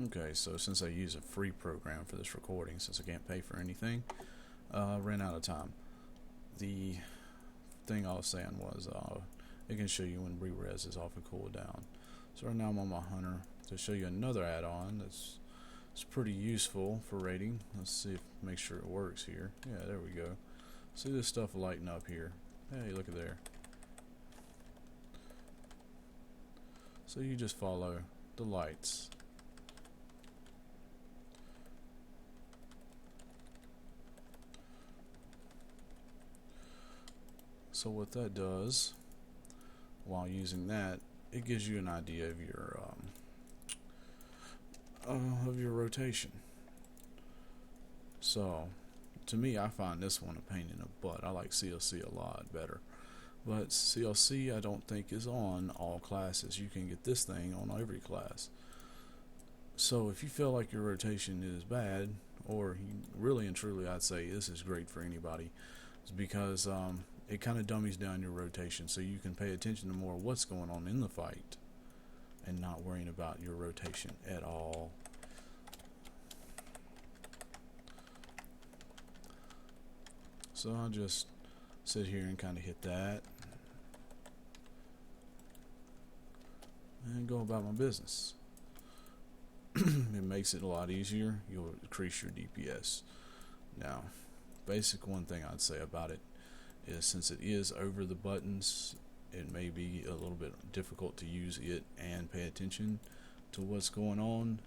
Okay, so since I use a free program for this recording, since I can't pay for anything, I ran out of time. The thing I was saying was it can show you when re-res is off and cool down. So right now I'm on my hunter to show you another add-on that's it's pretty useful for rating. Let's see if make sure it works here. Yeah, there we go. See this stuff lighting up here. Hey, look at there. So you just follow the lights. So what that does while using that, it gives you an idea of your rotation. So to me, I find this one a pain in the butt. I like CLC a lot better. But CLC I don't think is on all classes. You can get this thing on every class. So if you feel like your rotation is bad, or really and truly I'd say this is great for anybody, is because it kind of dummies down your rotation so you can pay attention to more what's going on in the fight and not worrying about your rotation at all. So I'll just sit here and kind of hit that and go about my business. It makes it a lot easier. You'll increase your DPS. Now, basic one thing I'd say about it is since it is over the buttons, it may be a little bit difficult to use it and pay attention to what's going on.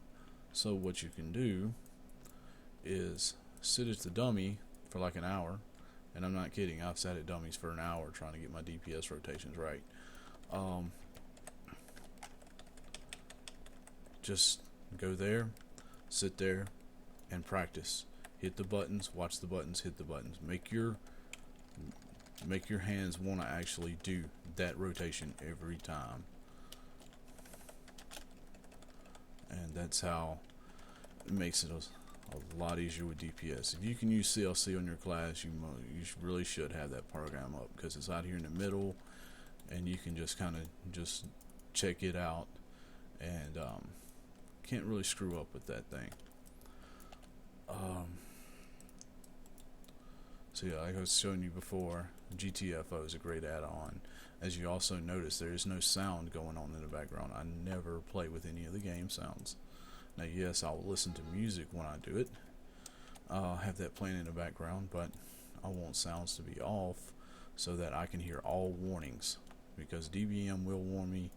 So what you can do is sit at the dummy for like an hour, and I'm not kidding, I've sat at dummies for an hour trying to get my DPS rotations right. Just go there, sit there, and practice. Hit the buttons, watch the buttons, hit the buttons. Make your hands want to actually do that rotation every time, and that's how it makes it a lot easier with DPS. If you can use CLC on your class, you really should have that program up because it's out here in the middle, and you can just kind of just check it out, and can't really screw up with that thing. So yeah, like I was showing you before, GTFO is a great add-on. As you also notice, there is no sound going on in the background. I never play with any of the game sounds. Now, yes, I'll listen to music when I do it. I'll have that playing in the background, but I want sounds to be off so that I can hear all warnings. Because DBM will warn me,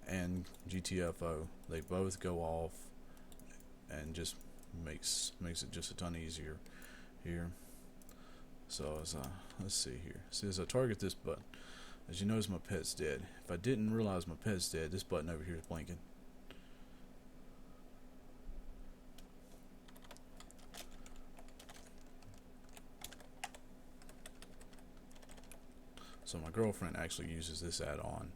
and GTFO, they both go off, and just makes it just a ton easier here. So let's see here. See, as I target this button, as you notice, my pet's dead. If I didn't realize my pet's dead, this button over here is blinking. So my girlfriend actually uses this add-on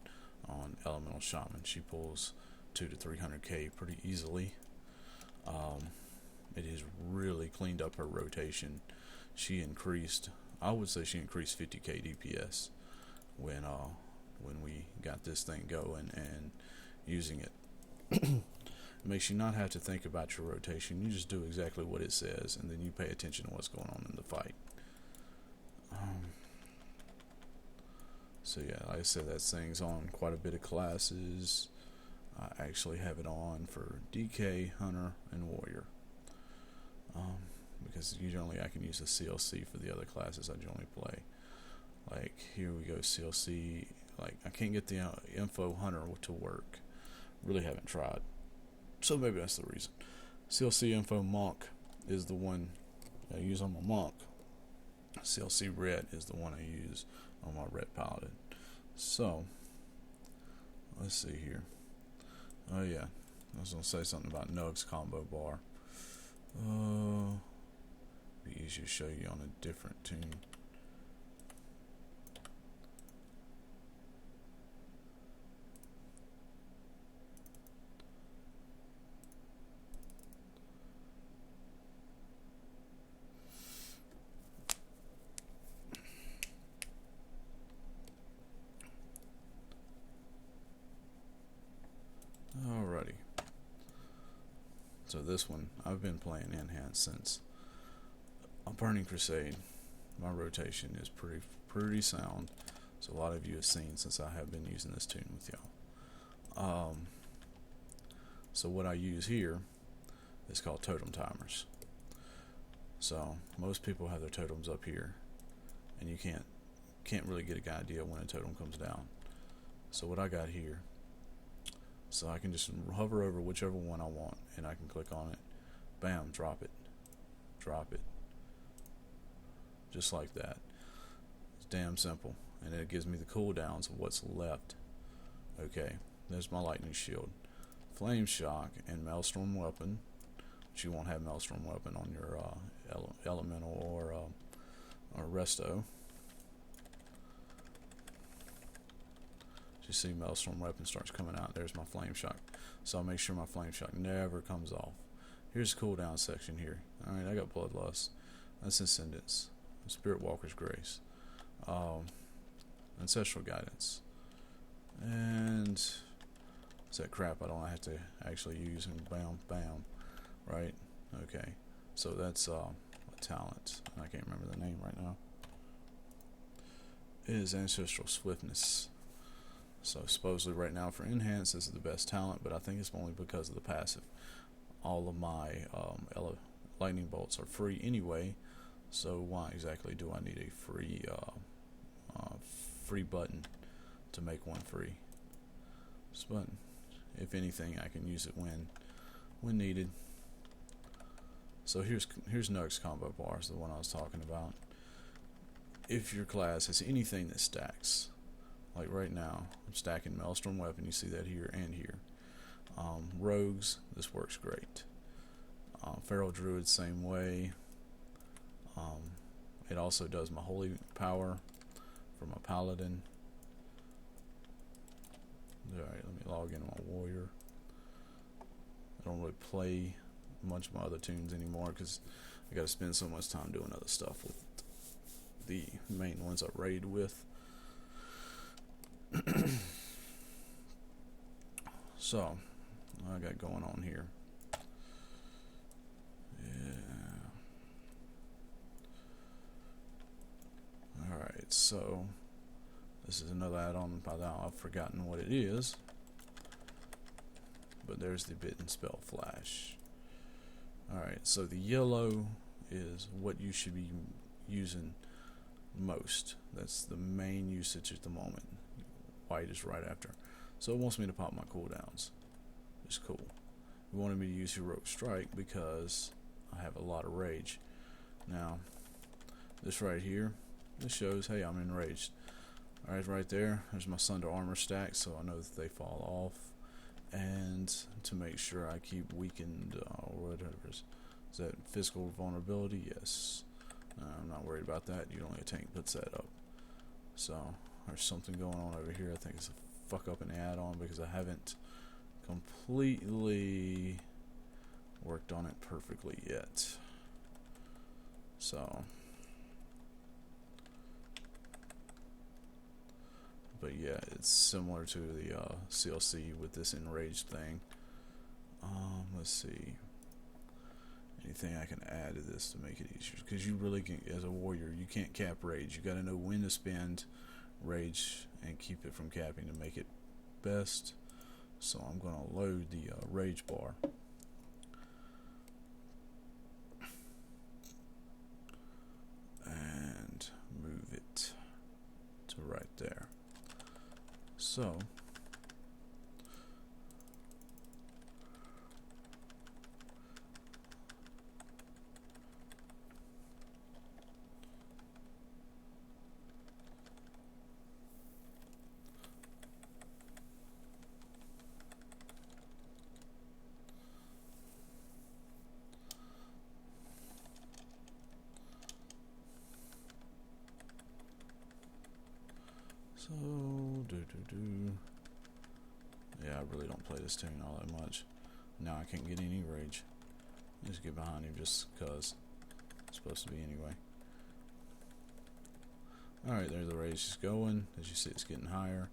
on Elemental Shaman. She pulls 200 to 300k pretty easily. It has really cleaned up her rotation. I would say she increased 50k DPS when we got this thing going and using it. It makes you not have to think about your rotation. You just do exactly what it says, and then you pay attention to what's going on in the fight. So yeah, like I said, that thing's on quite a bit of classes. I actually have it on for DK, Hunter, and Warrior. Because usually I can use the CLC for the other classes I generally play. Like here we go, CLC. Like I can't get the info Hunter to work. Really haven't tried. So maybe that's the reason. CLC info Monk is the one I use on my Monk. CLC Red is the one I use on my Red Paladin. So let's see here. Oh yeah, I was gonna say something about Nug's combo bar. Be easier to show you on a different tune. Alrighty. So this one, I've been playing Enhance since a Burning Crusade. My rotation is pretty sound. So a lot of you have seen since I have been using this tune with y'all. So what I use here is called totem timers. So most people have their totems up here, and you can't really get an idea when a totem comes down. So what I got here, so I can just hover over whichever one I want, and I can click on it, bam, drop it, just like that. It's damn simple, and it gives me the cooldowns of what's left. Okay, there's my lightning shield, flame shock, and maelstrom weapon. But you won't have maelstrom weapon on your elemental or resto. You see maelstrom weapon starts coming out. There's my flame shock, so I'll make sure my flame shock never comes off. Here's the cooldown section here. Alright, I got bloodlust, that's Ascendance, Spirit Walker's Grace, Ancestral Guidance, and it's that crap I don't have to actually use, and bam, right? Okay, so that's a talent, I can't remember the name right now. It is Ancestral Swiftness. So supposedly right now for Enhance, this is the best talent, but I think it's only because of the passive. All of my lightning bolts are free anyway, so why exactly do I need a free button to make one free? But if anything, I can use it when needed. So here's Nug's combo bars, the one I was talking about. If your class has anything that stacks, like right now, I'm stacking Maelstrom Weapon, you see that here and here. Rogues, this works great. Feral Druid, same way. It also does my Holy Power for my Paladin. Alright, let me log in my Warrior. I don't really play much of my other tunes anymore because I gotta spend so much time doing other stuff with the main ones I raid with. So, what I got going on here. Yeah. Alright, so this is another add-on. By now I've forgotten what it is. But there's the Bit and Spell Flash. Alright, so the yellow is what you should be using most. That's the main usage at the moment. White is right after. So it wants me to pop my cooldowns. It's cool. It wanted me to use Heroic Strike because I have a lot of rage. Now, this right here, this shows, hey, I'm enraged. Alright, right there's my Sunder armor stack, so I know that they fall off. And to make sure I keep weakened, whatever. Is that physical vulnerability? Yes. I'm not worried about that. Only a tank puts that up. So, there's something going on over here. I think it's a fuck up in the add-on because I haven't completely worked on it perfectly yet. So, but yeah, it's similar to the CLC with this enraged thing. Let's see. Anything I can add to this to make it easier? Because you really can, as a warrior, you can't cap rage. You got to know when to spend rage and keep it from capping to make it best. So I'm going to load the rage bar. And move it to right there. So yeah, I really don't play this tune all that much. Now I can't get any rage. Just get behind him just cause it's supposed to be anyway. Alright, there's the rage is going. As you see, it's getting higher.